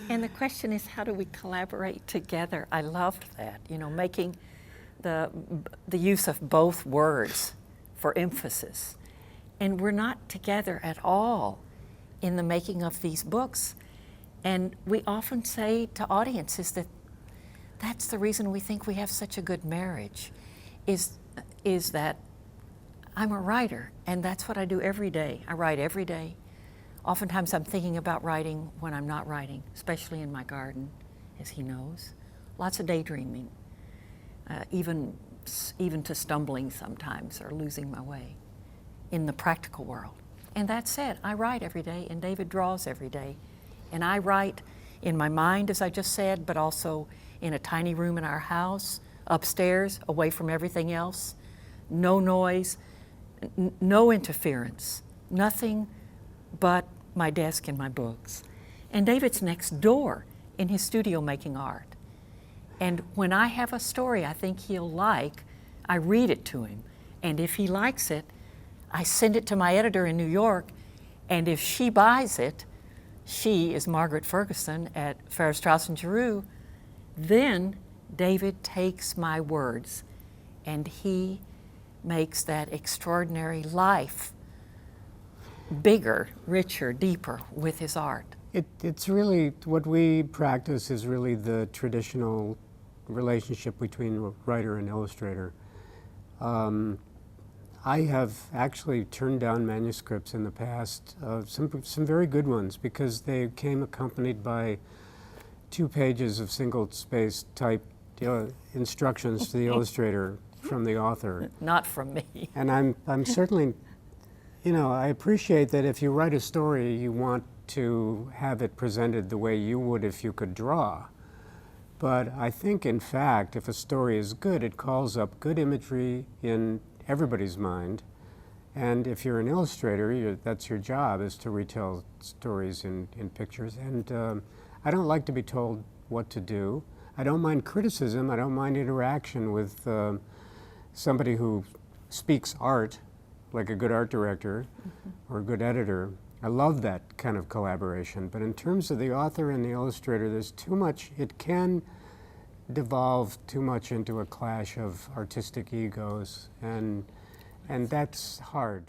And the question is, how do we collaborate together? I loved that, you know, making the use of both words for emphasis. And we're not together at all in the making of these books. And we often say to audiences that that's the reason we think we have such a good marriage, is that I'm a writer, and that's what I do every day. I write every day. Oftentimes I'm thinking about writing when I'm not writing, especially in my garden, as he knows. Lots of daydreaming, even to stumbling sometimes or losing my way in the practical world. And that said, I write every day, and David draws every day. And I write in my mind, as I just said, but also in a tiny room in our house, upstairs, away from everything else. No noise, no interference, nothing but my desk and my books. And David's next door in his studio making art. And when I have a story I think he'll like, I read it to him. And if he likes it, I send it to my editor in New York, and if she buys it, she is Margaret Ferguson at Farrar, Straus and Giroux, then David takes my words and he makes that extraordinary life bigger, richer, deeper with his art. It's really, what we practice is really the traditional relationship between writer and illustrator. I have actually turned down manuscripts in the past, some very good ones, because they came accompanied by 2 pages of single-space type instructions to the illustrator from the author. Not from me. And I'm certainly, you know, I appreciate that if you write a story, you want to have it presented the way you would if you could draw. But I think, in fact, if a story is good, it calls up good imagery in everybody's mind. And if you're an illustrator, that's your job, is to retell stories in pictures. And I don't like to be told what to do. I don't mind criticism. I don't mind interaction with somebody who speaks art, like a good art director or a good editor. I love that kind of collaboration. But in terms of the author and the illustrator, there's too much, it can devolve too much into a clash of artistic egos, and that's hard.